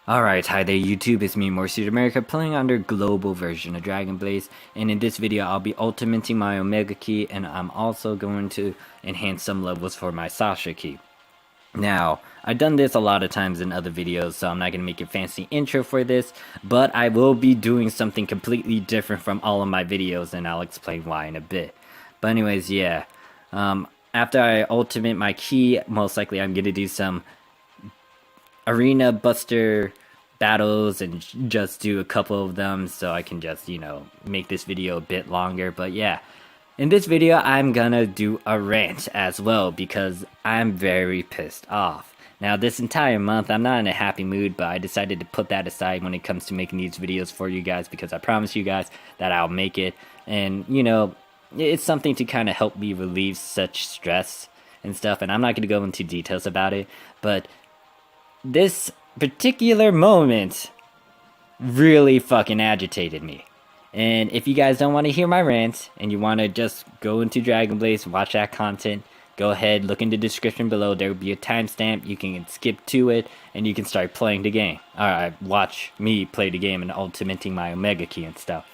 Alright, hi there YouTube, it's me, Morsuit America, playing on their global version of Dragon Blaze, and in this video I'll be ultimating my Omega Key, and I'm also going to enhance some levels for my Sasha Key. Now, I've done this a lot of times in other videos, so I'm not going to make a fancy intro for this, but I will be doing something completely different from all of my videos, and I'll explain why in a bit. But anyways, yeah, after I ultimate my key, most likely I'm going to do some arena buster battles and just do a couple of them so I can just, make this video a bit longer. But yeah, in this video, I'm gonna do a rant as well because I'm very pissed off. Now, this entire month, I'm not in a happy mood, but I decided to put that aside when it comes to making these videos for you guys because I promise you guys that I'll make it. And, it's something to kind of help me relieve such stress and stuff. And I'm not going to go into details about it, but this particular moment really fucking agitated me. And if you guys don't want to hear my rant and you want to just go into Dragon Blaze and watch that content, go ahead, look in the description below. There will be a timestamp. You can skip to it and you can start playing the game. Alright, watch me play the game and ultimating my Omega Key and stuff.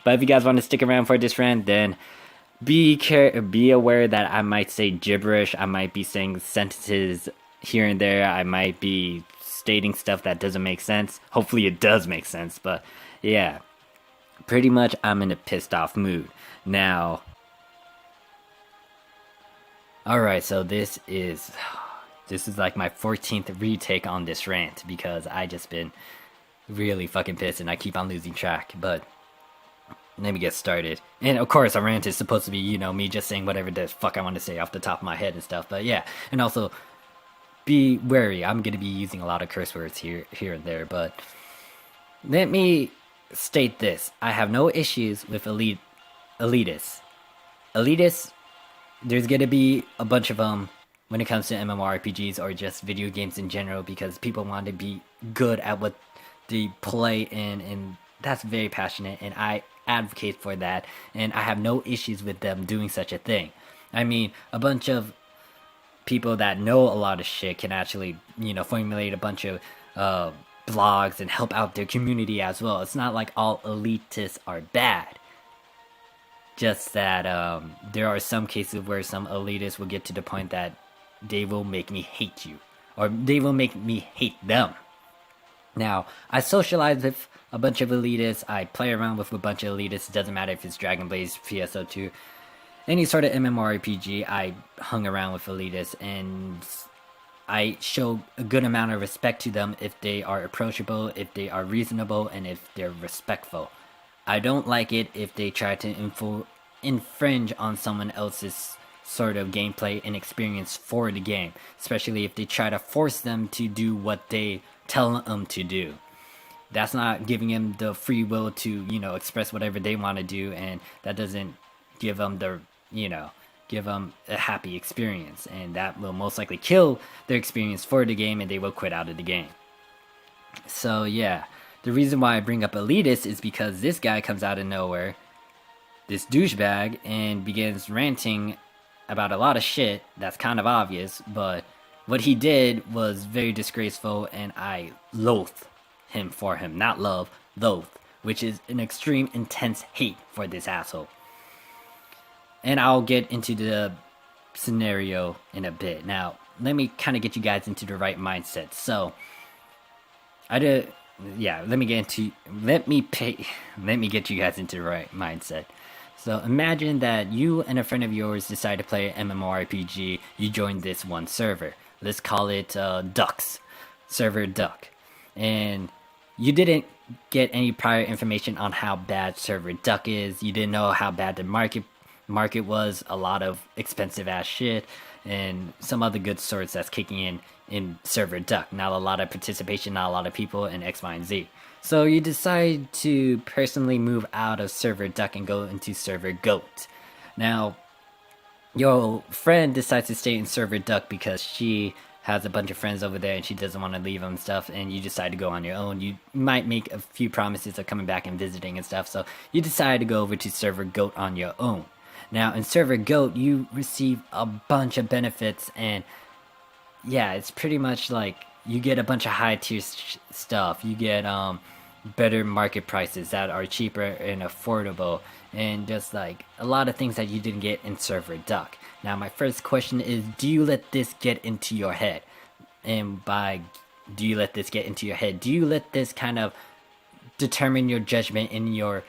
But if you guys want to stick around for this rant, then be aware that I might say gibberish. I might be saying sentences here and there. I might be stating stuff that doesn't make sense. Hopefully it does make sense, but yeah. Pretty much I'm in a pissed off mood. Now, alright, so this is like my 14th retake on this rant because I just been really fucking pissed and I keep on losing track, but let me get started. And of course, a rant is supposed to be, me just saying whatever the fuck I want to say off the top of my head and stuff, but yeah. And also, be wary. I'm gonna be using a lot of curse words here and there, but let me state this: I have no issues with elitists. Elitists, there's gonna be a bunch of them when it comes to MMORPGs or just video games in general because people want to be good at what they play in, and that's very passionate, and I advocate for that, and I have no issues with them doing such a thing. I mean, a bunch of people that know a lot of shit can actually, formulate a bunch of blogs and help out their community as well. It's not like all elitists are bad. Just that there are some cases where some elitists will get to the point that they will make me hate you. Or they will make me hate them. Now, I socialize with a bunch of elitists. I play around with a bunch of elitists. It doesn't matter if it's Dragon Blaze, PSO2. Any sort of MMORPG, I hung around with elitists, and I show a good amount of respect to them if they are approachable, if they are reasonable, and if they're respectful. I don't like it if they try to infringe on someone else's sort of gameplay and experience for the game, especially if they try to force them to do what they tell them to do. That's not giving them the free will to, express whatever they want to do, and that doesn't give them the give them a happy experience, and that will most likely kill their experience for the game and they will quit out of the game. So yeah, the reason why I bring up elitist is because this guy comes out of nowhere, this douchebag, and begins ranting about a lot of shit that's kind of obvious, but what he did was very disgraceful and I loathe him for him. Not love, loathe, which is an extreme intense hate for this asshole. And I'll get into the scenario in a bit. Now, let me kind of get you guys into the right mindset. So, let me get you guys into the right mindset. So, imagine that you and a friend of yours decide to play an MMORPG. You join this one server. Let's call it Ducks, server Duck. And you didn't get any prior information on how bad server Duck is. You didn't know how bad the market was, a lot of expensive ass shit, and some other good sorts that's kicking in server Duck. Not a lot of participation, not a lot of people, and X, Y, and Z. So you decide to personally move out of server Duck and go into server Goat. Now, your friend decides to stay in server Duck because she has a bunch of friends over there and she doesn't want to leave them and stuff, and you decide to go on your own. You might make a few promises of coming back and visiting and stuff, so you decide to go over to server Goat on your own. Now, in server Goat, you receive a bunch of benefits, and yeah, it's pretty much like you get a bunch of high tier stuff. You get better market prices that are cheaper and affordable, and just like a lot of things that you didn't get in server duck. Now my first question is, do you let this get into your head? And by do you let this get into your head, do you let this kind of determine your judgment in your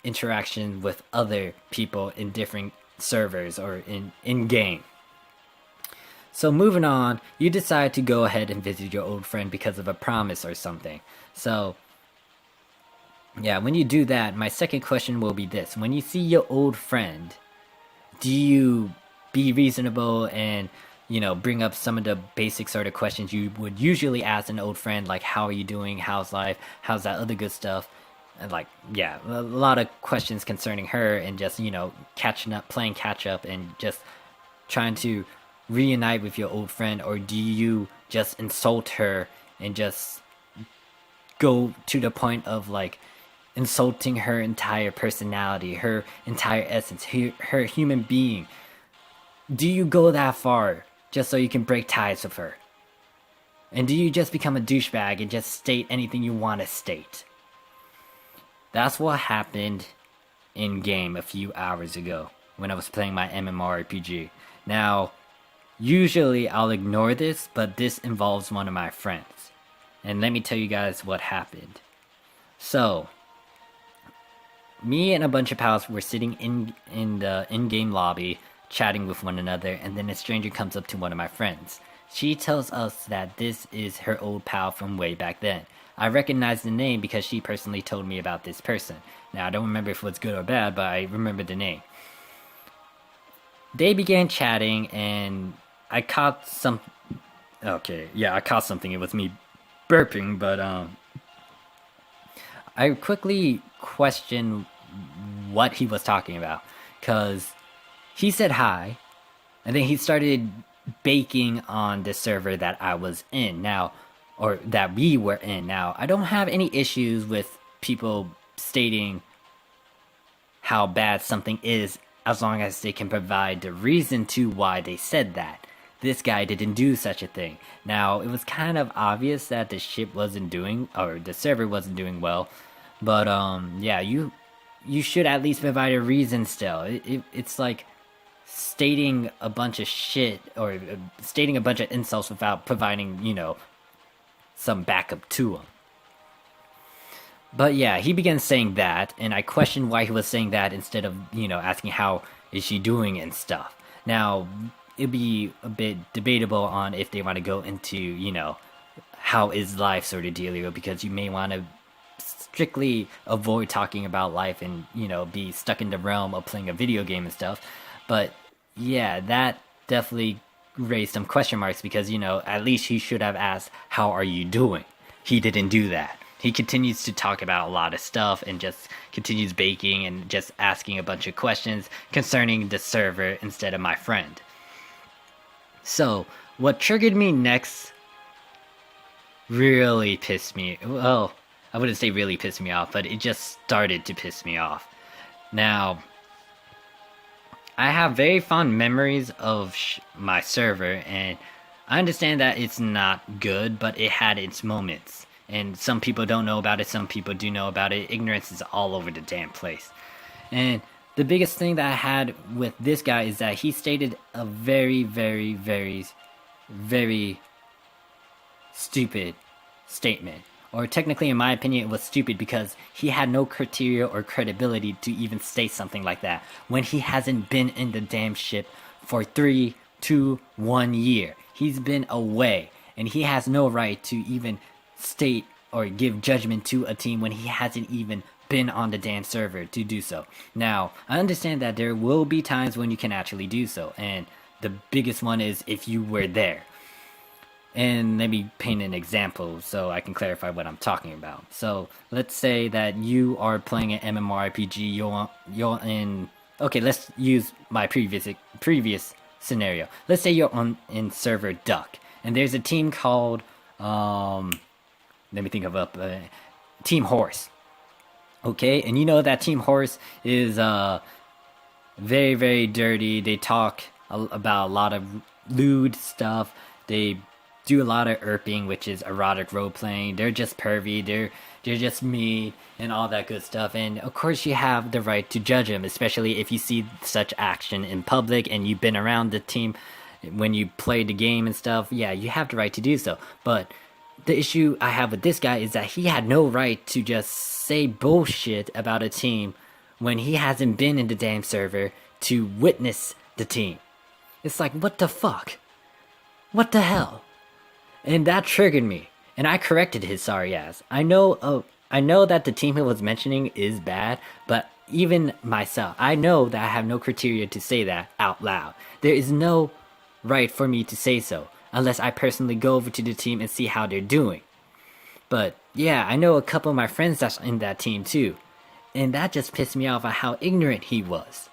interaction with other people in different servers or in game? So moving on, you decide to go ahead and visit your old friend because of a promise or something. So yeah, when you do that, my second question will be this: when you see your old friend, do you be reasonable and bring up some of the basic sort of questions you would usually ask an old friend, like how are you doing, how's life, how's that other good stuff, and like, yeah, a lot of questions concerning her, and just catching up, playing catch up, and just trying to reunite with your old friend? Or do you just insult her and just go to the point of like insulting her entire personality, her entire essence, her human being? Do you go that far just so you can break ties with her? And do you just become a douchebag and just state anything you want to state? That's what happened in game a few hours ago when I was playing my MMORPG. Now, usually I'll ignore this, but this involves one of my friends. And let me tell you guys what happened. So, me and a bunch of pals were sitting in the in-game lobby chatting with one another, and then a stranger comes up to one of my friends. She tells us that this is her old pal from way back then. I recognize the name because she personally told me about this person. Now, I don't remember if it was good or bad, but I remember the name. They began chatting, and I caught some... Okay, yeah, I caught something. It was me burping, but I quickly questioned what he was talking about, because he said hi, and then he started baking on the server that I was in now, or that we were in. Now, I don't have any issues with people stating how bad something is as long as they can provide the reason to why they said that. This guy didn't do such a thing. Now, it was kind of obvious that the ship wasn't doing, or the server wasn't doing well, but yeah, you should at least provide a reason still. It's like stating a bunch of shit, or stating a bunch of insults without providing, some backup to them. But yeah, he began saying that, and I questioned why he was saying that instead of, asking how is she doing and stuff. Now, it'd be a bit debatable on if they want to go into, how is life sort of dealio, because you may want to strictly avoid talking about life and, be stuck in the realm of playing a video game and stuff. But yeah, that definitely raised some question marks, because, at least he should have asked, how are you doing? He didn't do that. He continues to talk about a lot of stuff and just continues baking and just asking a bunch of questions concerning the server instead of my friend. So, what triggered me next really pissed me... Well, I wouldn't say really pissed me off, but it just started to piss me off. Now, I have very fond memories of my server, and I understand that it's not good, but it had its moments. And some people don't know about it, some people do know about it. Ignorance is all over the damn place. And the biggest thing that I had with this guy is that he stated a very, very, very, very stupid statement. Or technically, in my opinion, it was stupid because he had no criteria or credibility to even state something like that when he hasn't been in the damn ship for 3, 2, 1 year. He's been away, and he has no right to even state or give judgment to a team when he hasn't even been on the damn server to do so. Now, I understand that there will be times when you can actually do so, and the biggest one is if you were there. And let me paint an example so I can clarify what I'm talking about. So let's say that you are playing an MMORPG. You're in... Okay, let's use my previous scenario. Let's say you're in server Duck, and there's a team called let me think of Team Horse. Okay, and you know that Team Horse is very, very dirty. They talk about a lot of lewd stuff. They do a lot of erping, which is erotic role playing. They're just pervy. They're just mean and all that good stuff. And of course, you have the right to judge them, especially if you see such action in public and you've been around the team when you play the game and stuff. Yeah, you have the right to do so. But the issue I have with this guy is that he had no right to just say bullshit about a team when he hasn't been in the damn server to witness the team. It's like, what the fuck? What the hell? And that triggered me, and I corrected his sorry ass. I know that the team he was mentioning is bad, but even myself, I know that I have no criteria to say that out loud. There is no right for me to say so, unless I personally go over to the team and see how they're doing. But yeah, I know a couple of my friends that's in that team too, and that just pissed me off at how ignorant he was.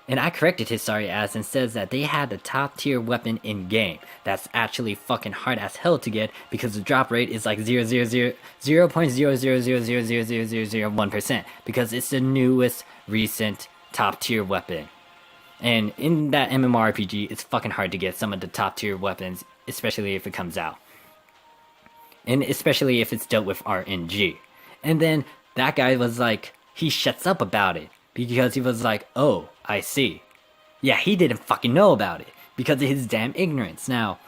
And I corrected his sorry ass and says that they had a top tier weapon in game that's actually fucking hard as hell to get because the drop rate is like 0.00000000001% because it's the newest recent top tier weapon. And in that MMORPG, it's fucking hard to get some of the top tier weapons, especially if it comes out. And especially if it's dealt with RNG. And then that guy was like, he shuts up about it because he was like, oh, I see. Yeah, he didn't fucking know about it because of his damn ignorance. Now,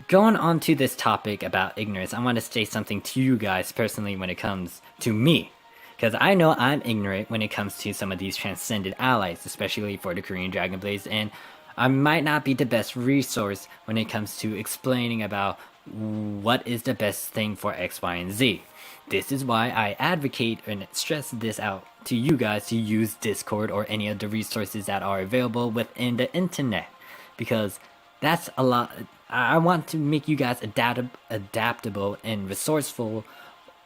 going on to this topic about ignorance, I want to say something to you guys personally when it comes to me. Because I know I'm ignorant when it comes to some of these transcended allies, especially for the Korean Dragon Blades, and I might not be the best resource when it comes to explaining about what is the best thing for X, Y, and Z. This is why I advocate and stress this out to you guys to use Discord or any of the resources that are available within the internet. Because that's a lot. I want to make you guys adaptable and resourceful,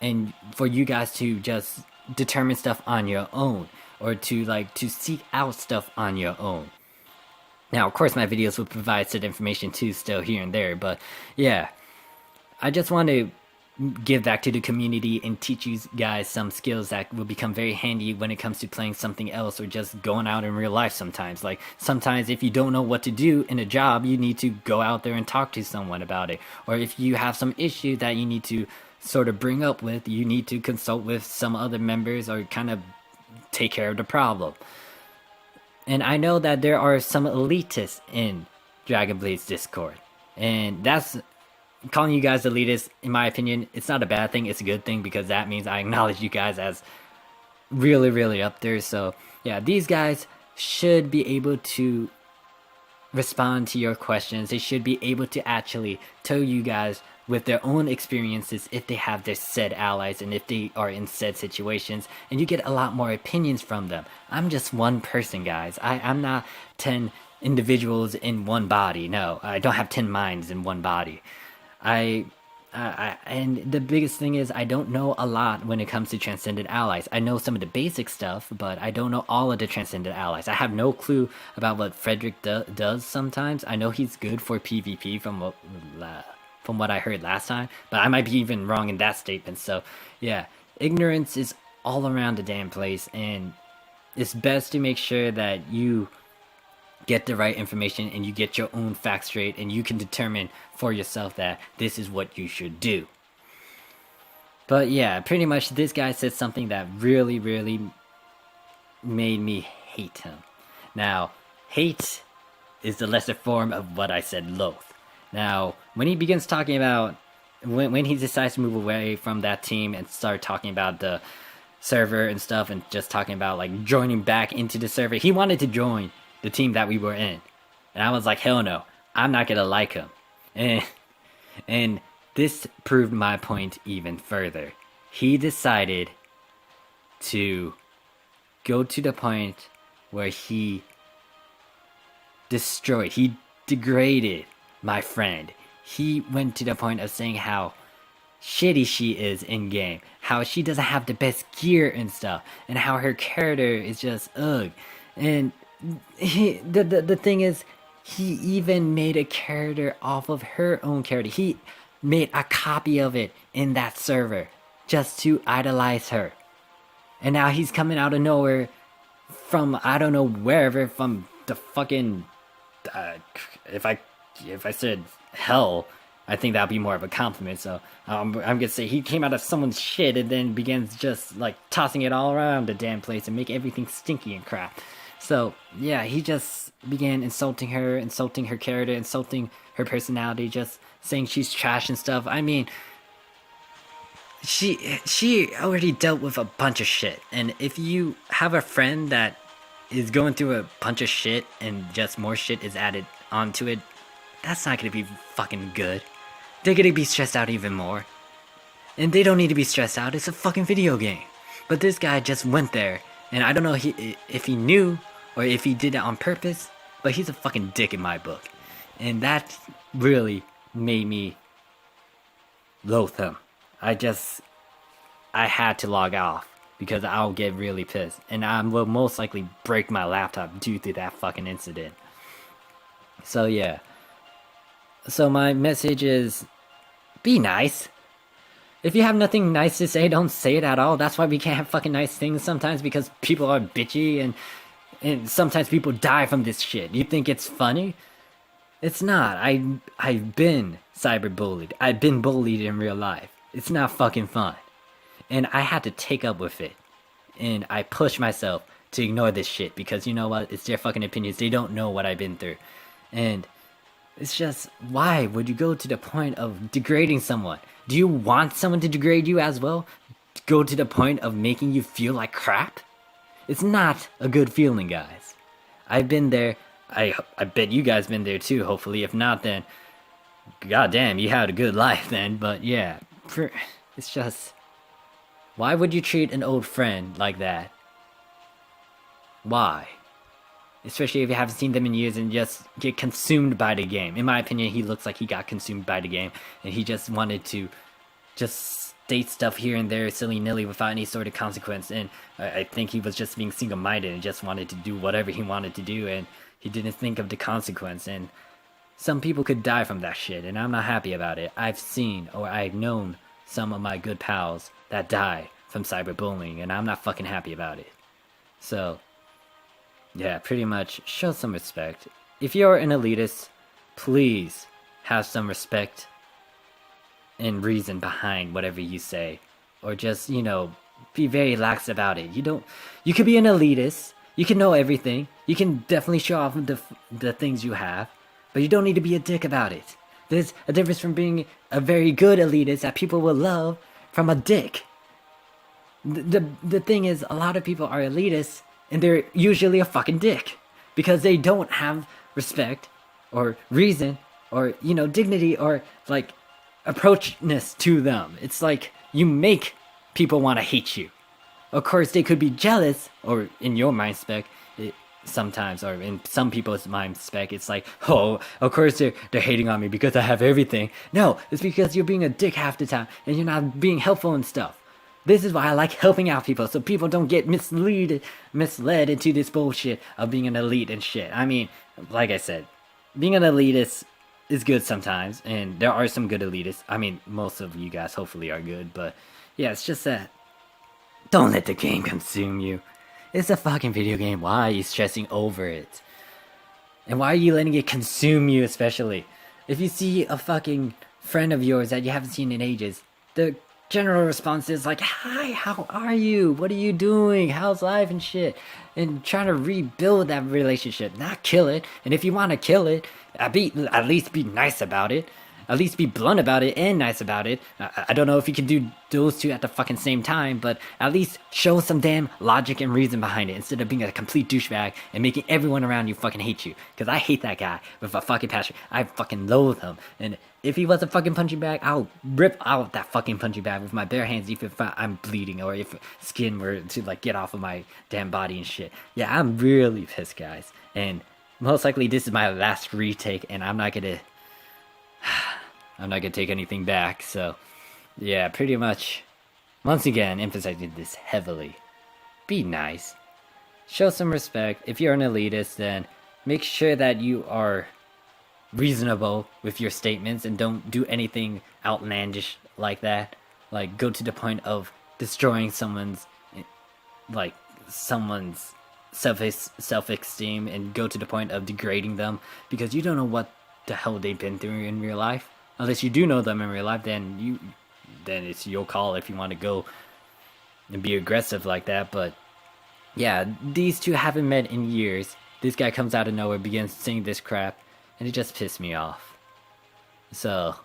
and for you guys to just determine stuff on your own, or to seek out stuff on your own. Now, of course, my videos will provide said information too, still here and there, but yeah, I just want to give back to the community and teach you guys some skills that will become very handy when it comes to playing something else or just going out in real life sometimes. Like, sometimes if you don't know what to do in a job, you need to go out there and talk to someone about it. Or if you have some issue that you need to sort of bring up with, you need to consult with some other members or kind of take care of the problem. And I know that there are some elitists in Dragon Blade's Discord, and that's calling you guys elitist, in my opinion, it's not a bad thing, it's a good thing, because that means I acknowledge you guys as really, really up there. So yeah, these guys should be able to respond to your questions. They should be able to actually tell you guys with their own experiences if they have their said allies and if they are in said situations, and you get a lot more opinions from them. I'm just one person, guys. I'm not 10 individuals in one body. No, I don't have 10 minds in one body. And the biggest thing is I don't know a lot when it comes to transcendent allies. I know some of the basic stuff, but I don't know all of the transcendent allies. I have no clue about what Frederick does sometimes. I know he's good for PvP from what I heard last time, but I might be even wrong in that statement. So yeah, ignorance is all around the damn place, and it's best to make sure that you get the right information and you get your own facts straight, and you can determine for yourself that this is what you should do. But yeah, pretty much this guy said something that really, really made me hate him. Now, hate is the lesser form of what I said, loathe. Now, when he begins talking about, when he decides to move away from that team and start talking about the server and stuff, and just talking about like joining back into the server, he wanted to join the team that we were in, and I was like, hell no, I'm not gonna like him. And this proved my point even further. He decided to go to the point where he degraded my friend. He went to the point of saying how shitty she is in game, how she doesn't have the best gear and stuff, and how her character is just ugh. And the thing is, he even made a character off of her own character. He made a copy of it in that server just to idolize her. And now he's coming out of nowhere from I don't know wherever, from the fucking if I said hell, I think that'd be more of a compliment. So I'm gonna say he came out of someone's shit and then begins just like tossing it all around the damn place and make everything stinky and crap. So yeah, he just began insulting her character, insulting her personality, just saying she's trash and stuff. I mean, she already dealt with a bunch of shit, and if you have a friend that is going through a bunch of shit and just more shit is added onto it, that's not gonna be fucking good. They're gonna be stressed out even more. And they don't need to be stressed out, it's a fucking video game. But this guy just went there, and I don't know if he knew or if he did it on purpose, but he's a fucking dick in my book. And that really made me loathe him. I had to log off because I'll get really pissed. And I will most likely break my laptop due to that fucking incident. So yeah. So my message is, be nice. If you have nothing nice to say, don't say it at all. That's why we can't have fucking nice things sometimes, because people are bitchy and sometimes people die from this shit. You think it's funny? It's not. I've been cyberbullied. I've been bullied in real life. It's not fucking fun. And I had to take up with it. And I pushed myself to ignore this shit because you know what? It's their fucking opinions. They don't know what I've been through. And it's just, why would you go to the point of degrading someone? Do you want someone to degrade you as well? Go to the point of making you feel like crap? It's not a good feeling, guys. I've been there. I bet you guys been there too, hopefully. If not, then goddamn, you had a good life then. But yeah, it's just, why would you treat an old friend like that? Why? Especially if you haven't seen them in years and just get consumed by the game. In my opinion, he looks like he got consumed by the game, and he just wanted to just state stuff here and there silly-nilly without any sort of consequence. And I think he was just being single-minded and just wanted to do whatever he wanted to do, and he didn't think of the consequence. And some people could die from that shit, and I'm not happy about it. I've seen, or I've known some of my good pals that die from cyberbullying, and I'm not fucking happy about it. So yeah, pretty much show some respect. If you're an elitist, please have some respect and reason behind whatever you say. Or just, be very lax about it. You could be an elitist, you can know everything, you can definitely show off the things you have, but you don't need to be a dick about it. There's a difference from being a very good elitist that people will love from a dick. The thing is, a lot of people are elitists, and they're usually a fucking dick. Because they don't have respect, or reason, or, dignity, or, approachness to them. It's like, you make people want to hate you. Of course, they could be jealous, or in your mind spec, sometimes, or in some people's mind spec, it's like, oh, of course they're hating on me because I have everything. No, it's because you're being a dick half the time, and you're not being helpful and stuff. This is why I like helping out people, so people don't get misled into this bullshit of being an elite and shit. I mean, like I said, being an elitist is good sometimes, and there are some good elitists. I mean, most of you guys hopefully are good, but yeah, it's just that, don't let the game consume you. It's a fucking video game. Why are you stressing over it? And why are you letting it consume you, especially? If you see a fucking friend of yours that you haven't seen in ages, the general response is like, hi, how are you? What are you doing? How's life and shit? And trying to rebuild that relationship, not kill it. And if you want to kill it, at least be nice about it. At least be blunt about it and nice about it. I don't know if you can do those two at the fucking same time, but at least show some damn logic and reason behind it instead of being a complete douchebag and making everyone around you fucking hate you. Because I hate that guy with a fucking passion. I fucking loathe him. And if he was a fucking punching bag, I'll rip out that fucking punching bag with my bare hands if I'm bleeding or if skin were to get off of my damn body and shit. Yeah, I'm really pissed, guys. And most likely this is my last retake, and I'm not gonna take anything back. So yeah, pretty much, once again, emphasizing this heavily. Be nice. Show some respect. If you're an elitist, then make sure that you are reasonable with your statements and don't do anything outlandish like that. Like, go to the point of destroying someone's self-esteem and go to the point of degrading them because you don't know what the hell they've been through in real life. Unless you do know them in real life, then it's your call if you want to go and be aggressive like that. But yeah, these two haven't met in years. This guy comes out of nowhere, begins singing this crap, and it just pissed me off. So,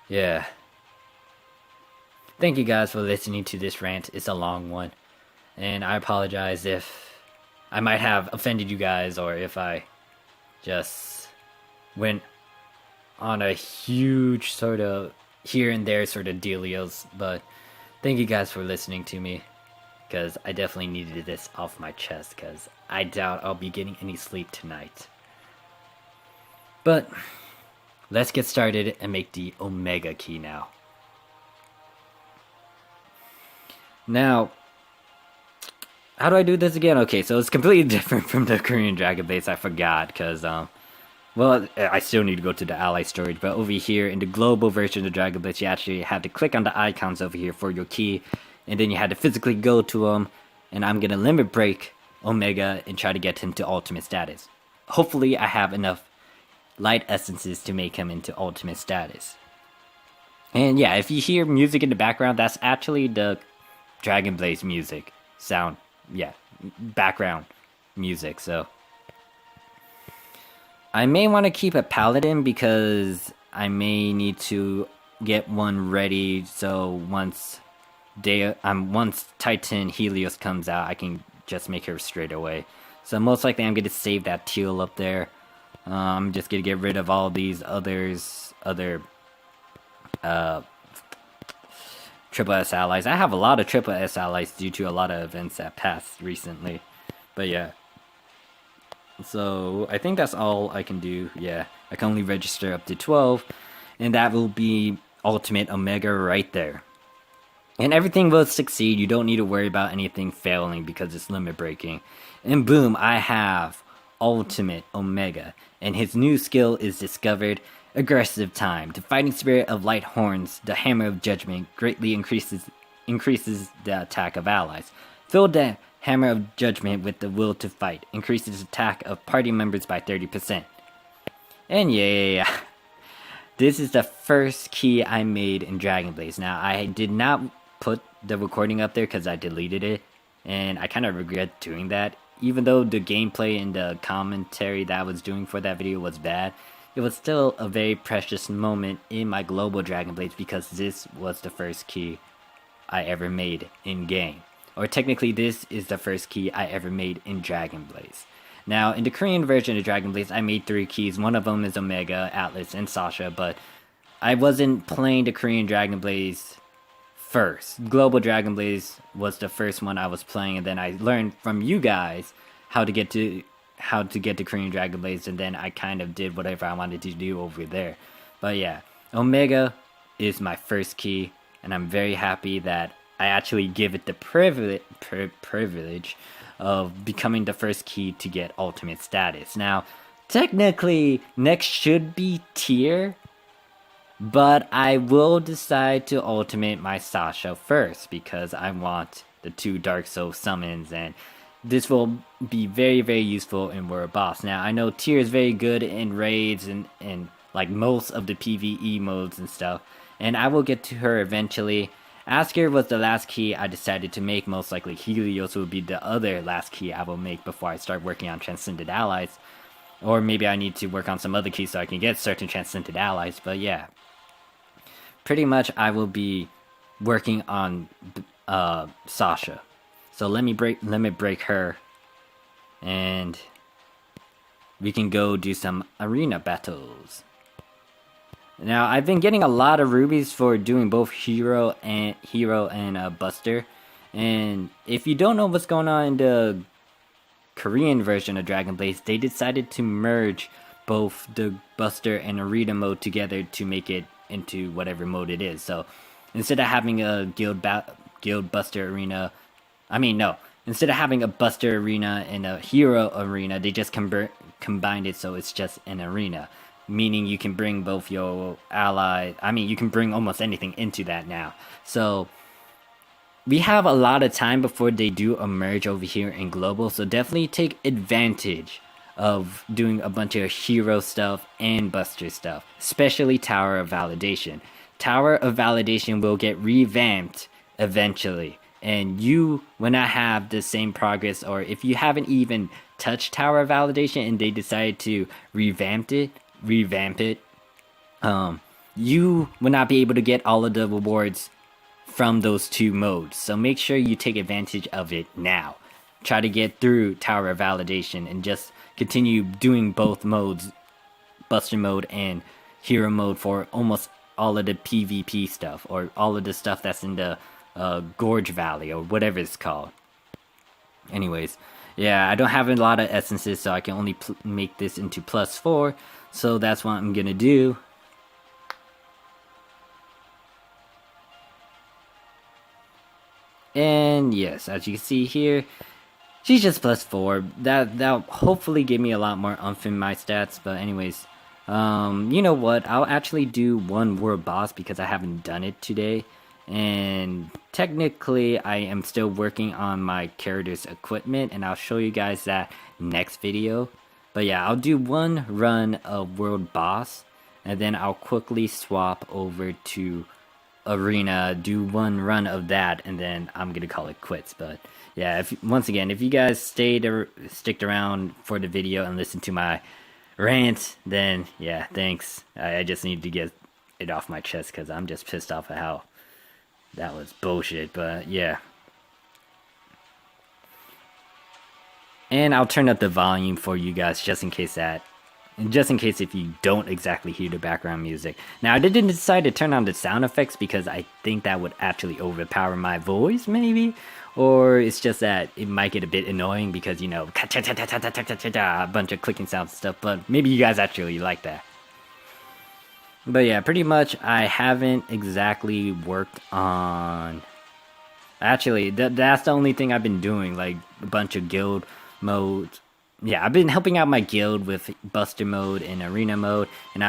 yeah. Thank you guys for listening to this rant. It's a long one. And I apologize if I might have offended you guys or if I just went on a huge sort of here and there sort of dealios. But thank you guys for listening to me, because I definitely needed this off my chest, because I doubt I'll be getting any sleep tonight. But let's get started and make the Omega key now. Now, how do I do this again? Okay, so it's completely different from the Korean Dragon Base. I forgot, because, well, I still need to go to the ally storage, but over here in the global version of the Dragon Blitz, you actually have to click on the icons over here for your key, and then you had to physically go to him, and I'm gonna limit break Omega and try to get him to ultimate status. Hopefully I have enough light essences to make him into ultimate status. And yeah, if you hear music in the background, that's actually the Dragon Blaze music sound. Yeah, background music, so I may want to keep a paladin because I may need to get one ready, so once Titan Helios comes out, I can just make her straight away. So most likely I'm going to save that teal up there. I'm just going to get rid of all these other Triple S allies. I have a lot of Triple S allies due to a lot of events that passed recently. But yeah. So I think that's all I can do. Yeah, I can only register up to 12. And that will be Ultimate Omega right there. And everything will succeed. You don't need to worry about anything failing because it's limit breaking. And boom, I have Ultimate Omega. And his new skill is discovered. Aggressive time. The fighting spirit of light horns, the hammer of judgment, greatly increases the attack of allies. Fill the hammer of judgment with the will to fight. Increases attack of party members by 30%. And yeah. This is the first key I made in Dragon Blaze. Now, I did not put the recording up there because I deleted it. And I kind of regret doing that. Even though the gameplay and the commentary that I was doing for that video was bad, it was still a very precious moment in my global Dragon Blades because this was the first key I ever made in game. Or technically, this is the first key I ever made in Dragon Blaze. Now, in the Korean version of Dragon Blaze, I made 3 keys. One of them is Omega, Atlas, and Sasha, but I wasn't playing the Korean Dragon Blaze first. Global Dragon Blaze was the first one I was playing, and then I learned from you guys how to get to Korean Dragon Blaze, and then I kind of did whatever I wanted to do over there. But yeah, Omega is my first key, and I'm very happy that I actually give it the privilege of becoming the first key to get ultimate status. Now, technically, next should be tier, but I will decide to ultimate my Sasha first because I want the 2 Dark Soul summons, and this will be very, very useful in World Boss. Now, I know tier is very good in raids and like most of the PvE modes and stuff, and I will get to her eventually. Asker was the last key I decided to make. Most likely Helios will be the other last key I will make before I start working on Transcended Allies. Or maybe I need to work on some other keys so I can get certain Transcended Allies, but yeah. Pretty much I will be working on Sasha. So let me break her, and we can go do some arena battles. Now, I've been getting a lot of rubies for doing both Hero and Buster. And if you don't know what's going on in the Korean version of Dragon Blaze, they decided to merge both the Buster and Arena mode together to make it into whatever mode it is. So instead of having a Guild Buster Arena, instead of having a Buster Arena and a Hero Arena, they just combined it so it's just an arena. Meaning you can bring both your you can bring almost anything into that now. So we have a lot of time before they do a merge over here in Global, so definitely take advantage of doing a bunch of hero stuff and buster stuff, especially Tower of Validation. Tower of Validation will get revamped eventually, and you will not have the same progress, or if you haven't even touched Tower of Validation and they decide to revamp it, you will not be able to get all of the rewards from those two modes. So make sure you take advantage of it now. Try to get through Tower of Validation and just continue doing both modes, Buster mode and Hero mode, for almost all of the PvP stuff, or all of the stuff that's in the Gorge Valley, or whatever it's called. Anyways, yeah, I don't have a lot of essences, so I can only make this into +4, so that's what I'm gonna do. And yes, as you can see here, she's just +4. That'll hopefully give me a lot more oomph in my stats. But anyways, you know what? I'll actually do one world boss because I haven't done it today. And technically, I am still working on my character's equipment, and I'll show you guys that next video. But yeah, I'll do one run of world boss, and then I'll quickly swap over to arena, do one run of that, and then I'm gonna call it quits. But yeah, once again, if you guys sticked around for the video and listened to my rant, then yeah, thanks. I just need to get it off my chest because I'm just pissed off at how that was bullshit. But yeah, and I'll turn up the volume for you guys just in case if you don't exactly hear the background music. Now, I didn't decide to turn on the sound effects because I think that would actually overpower my voice, maybe. Or it's just that it might get a bit annoying because, you know, a bunch of clicking sounds and stuff. But maybe you guys actually like that. But yeah, pretty much I haven't exactly worked on... Actually, that's the only thing I've been doing, like a bunch of guild modes. Yeah, I've been helping out my guild with Buster mode and Arena mode, and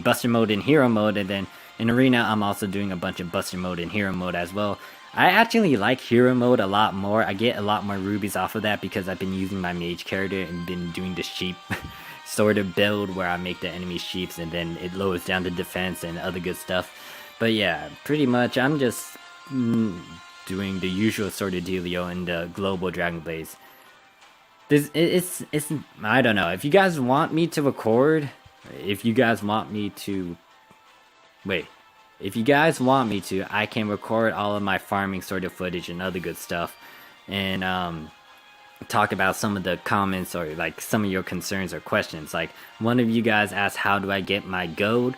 Buster mode and Hero mode, and then in Arena, I'm also doing a bunch of Buster mode and Hero mode as well. I actually like Hero mode a lot more. I get a lot more rubies off of that because I've been using my mage character and been doing the sheep sort of build where I make the enemy sheeps and then it lowers down the defense and other good stuff. But yeah, pretty much I'm just doing the usual sort of dealio in the global Dragon Blaze. It's I don't know. If you guys want me to record, if you guys want me to, I can record all of my farming sort of footage and other good stuff, and talk about some of the comments or like some of your concerns or questions. Like one of you guys asked, how do I get my gold?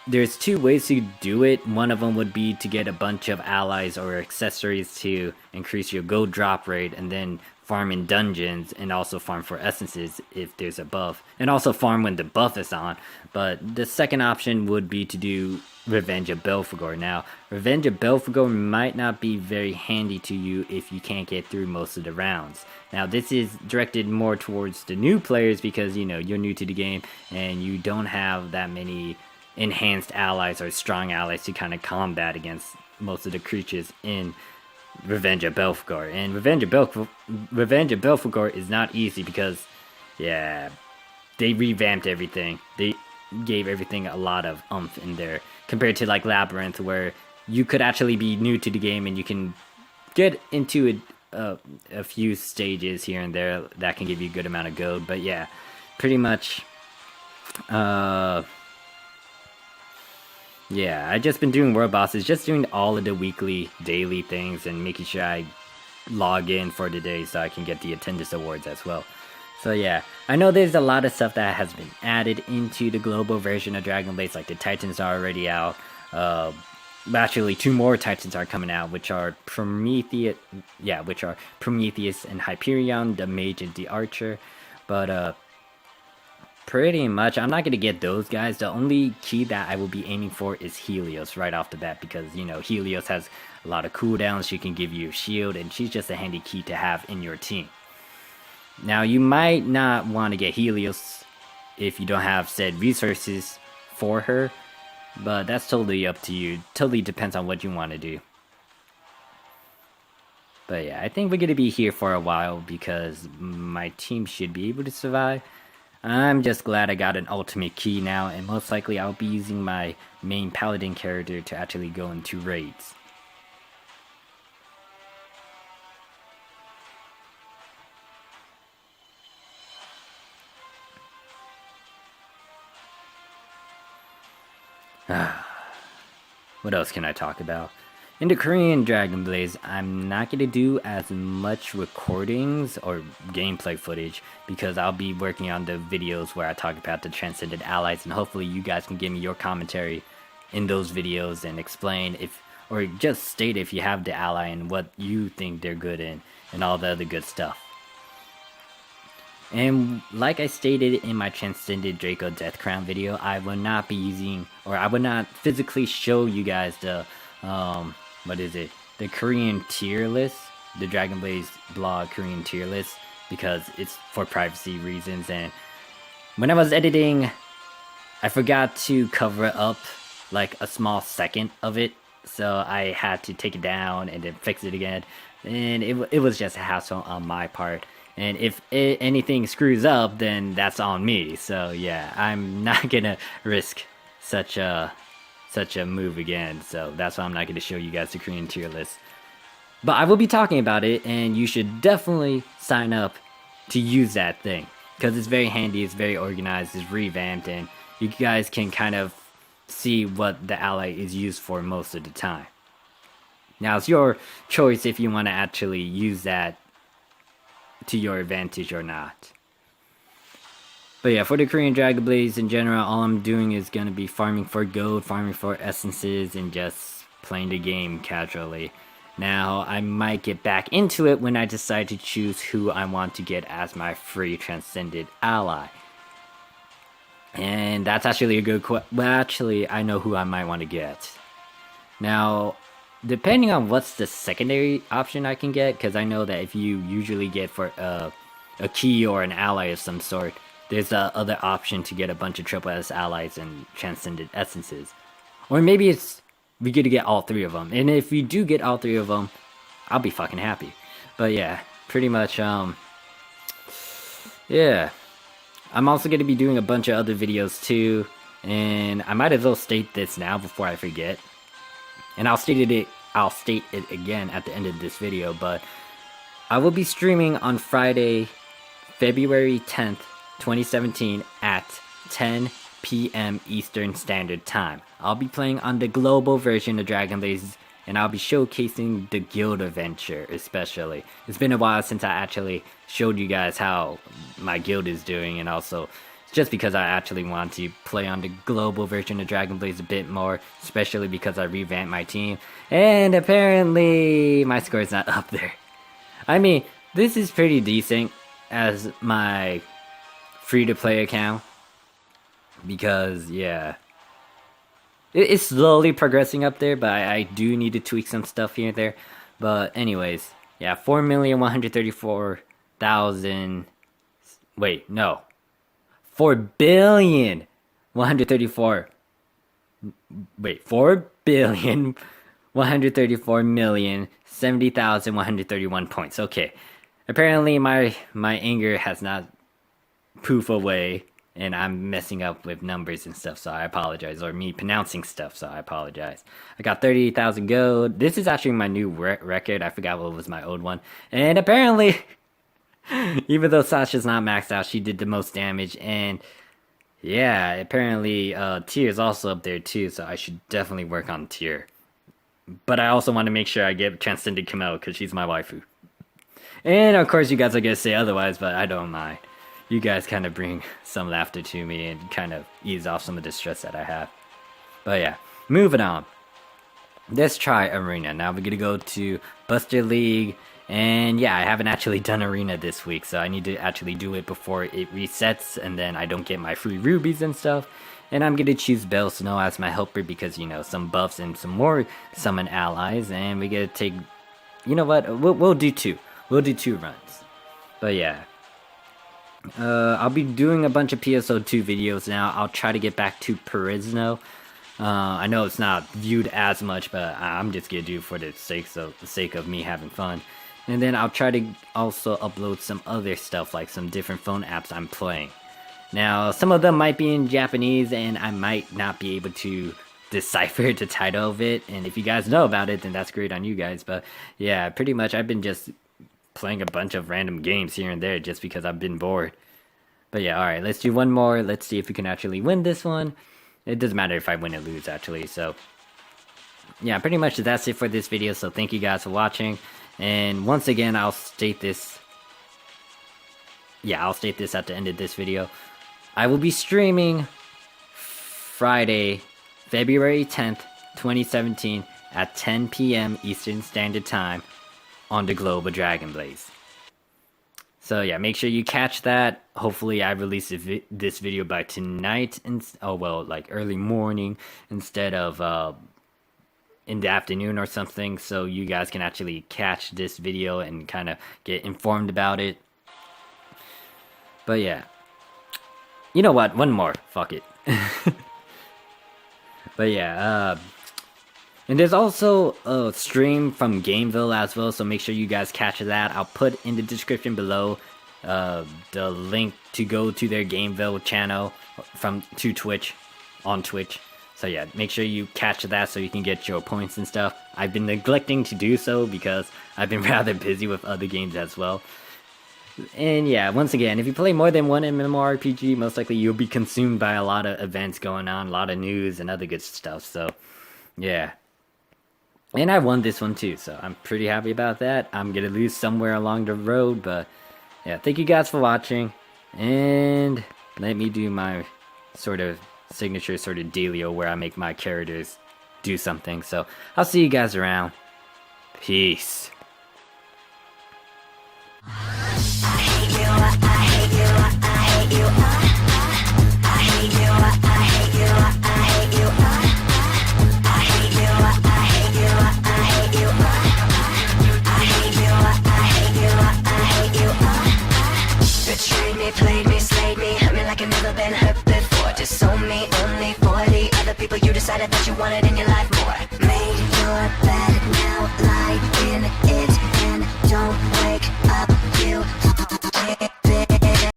There's two ways to do it. One of them would be to get a bunch of allies or accessories to increase your gold drop rate, and then farm in dungeons, and also farm for essences if there's a buff, and also farm when the buff is on. But the second option would be to do Revenge of Belphegor. Now, Revenge of Belphegor might not be very handy to you if you can't get through most of the rounds. Now, this is directed more towards the new players because, you know, you're new to the game and you don't have that many enhanced allies or strong allies to kind of combat against most of the creatures in Revenge of Belphegor. And Revenge of Belphegor is not easy because, yeah, they revamped everything. They gave everything a lot of oomph in there compared to like Labyrinth, where you could actually be new to the game and you can get into a few stages here and there that can give you a good amount of gold. But yeah, pretty much yeah, I just been doing world bosses, just doing all of the weekly, daily things, and making sure I log in for the day so I can get the attendance awards as well. So yeah, I know there's a lot of stuff that has been added into the global version of Dragon Blaze, like the Titans are already out. Actually, 2 more Titans are coming out, which are Prometheus and Hyperion, the Mage and the Archer. But pretty much, I'm not going to get those guys. The only key that I will be aiming for is Helios right off the bat because, you know, Helios has a lot of cooldowns. She can give you a shield, and she's just a handy key to have in your team. Now, you might not want to get Helios if you don't have said resources for her, but that's totally up to you. Totally depends on what you want to do. But yeah, I think we're gonna be here for a while because my team should be able to survive. I'm just glad I got an ultimate key now, and most likely I'll be using my main paladin character to actually go into raids. What else can I talk about? In the Korean Dragon Blaze, I'm not going to do as much recordings or gameplay footage because I'll be working on the videos where I talk about the Transcended Allies, and hopefully you guys can give me your commentary in those videos and explain if, or just state if you have the ally and what you think they're good in and all the other good stuff. And like I stated in my Transcended Draco Death Crown video, I will not be using, or I will not physically show you guys the, what is it? The Korean tier list, the Dragon Blaze blog Korean tier list, because it's for privacy reasons. And when I was editing, I forgot to cover up like a small second of it, so I had to take it down and then fix it again. And it was just a hassle on my part. And if anything screws up, then that's on me. So yeah, I'm not gonna risk such a move again. So that's why I'm not gonna show you guys the Korean tier list. But I will be talking about it, and you should definitely sign up to use that thing because it's very handy. It's very organized. It's revamped, and you guys can kind of see what the ally is used for most of the time. Now it's your choice if you want to actually use that to your advantage or not. But yeah, for the Korean Dragon Blaze in general, all I'm doing is going to be farming for gold, farming for essences, and just playing the game casually. Now, I might get back into it when I decide to choose who I want to get as my free Transcended ally. And that's actually a good question. Well, actually, I know who I might want to get. Now, depending on what's the secondary option I can get, because I know that if you usually get for a key or an ally of some sort, there's the other option to get a bunch of triple S allies and transcended essences. Or maybe it's we get to get all three of them. And if we do get all three of them, I'll be fucking happy. But yeah, pretty much, yeah. I'm also going to be doing a bunch of other videos too. And I might as well state this now before I forget. And I'll state it again at the end of this video, but I will be streaming on Friday, February 10th, 2017 at 10 p.m. Eastern Standard Time. I'll be playing on the global version of Dragon Blaze, and I'll be showcasing the guild adventure especially. It's been a while since I actually showed you guys how my guild is doing, and also just because I actually want to play on the global version of Dragon Blaze a bit more, especially because I revamped my team, and apparently my score is not up there. I mean, this is pretty decent as my free-to-play account, because, yeah, it's slowly progressing up there, but I do need to tweak some stuff here and there. But anyways, yeah, 4,134,000, wait, no. 4,134,000,000 4,134,070,131 points. Okay, apparently my anger has not poof away, and I'm messing up with numbers and stuff, so I apologize, or me pronouncing stuff, so I apologize. I got 38,000 gold. This is actually my new record. I forgot what was my old one, and apparently even though Sasha's not maxed out, she did the most damage, and yeah, apparently tier is also up there too, so I should definitely work on tier. But I also want to make sure I get Transcended Kamel, because she's my waifu. And of course you guys are going to say otherwise, but I don't mind. You guys kind of bring some laughter to me and kind of ease off some of the stress that I have. But yeah, moving on. Let's try Arena. Now we're going to go to Buster League. And yeah, I haven't actually done Arena this week, so I need to actually do it before it resets, and then I don't get my free rubies and stuff. And I'm going to choose Bell Snow as my helper because, you know, some buffs and some more summon allies. And we get to take, you know what, we'll do two. We'll do 2 runs. But yeah. I'll be doing a bunch of PSO2 videos now. I'll try to get back to Perisno. I know it's not viewed as much, but I'm just going to do it for the sake of me having fun. And then I'll try to also upload some other stuff, like some different phone apps I'm playing. Now, some of them might be in Japanese, and I might not be able to decipher the title of it. And if you guys know about it, then that's great on you guys. But yeah, pretty much I've been just playing a bunch of random games here and there just because I've been bored. But yeah, alright, let's do one more. Let's see if we can actually win this one. It doesn't matter if I win or lose, actually. So yeah, pretty much that's it for this video. So thank you guys for watching. And once again, I'll state this. Yeah, I'll state this at the end of this video. I will be streaming Friday, February 10th, 2017 at 10 p.m. Eastern Standard Time on the Globe of Dragon Blaze. So yeah, make sure you catch that. Hopefully I release this video by tonight, like early morning instead of in the afternoon or something, so you guys can actually catch this video and kind of get informed about it. But yeah, you know what? One more. Fuck it. But yeah, and there's also a stream from Gameville as well, so make sure you guys catch that. I'll put in the description below the link to go to their Gameville channel to Twitch, on Twitch. So yeah, make sure you catch that so you can get your points and stuff. I've been neglecting to do so because I've been rather busy with other games as well. And yeah, once again, if you play more than one MMORPG, most likely you'll be consumed by a lot of events going on, a lot of news and other good stuff. So yeah. And I won this one too, so I'm pretty happy about that. I'm gonna lose somewhere along the road, but yeah, thank you guys for watching. And let me do my sort of signature sort of dealio where I make my characters do something. So I'll see you guys around. Peace. Betrayed me, played me, slayed me, hurt me like I've never been hurt before. Disowned me only for the other people you decided that you wanted in your life.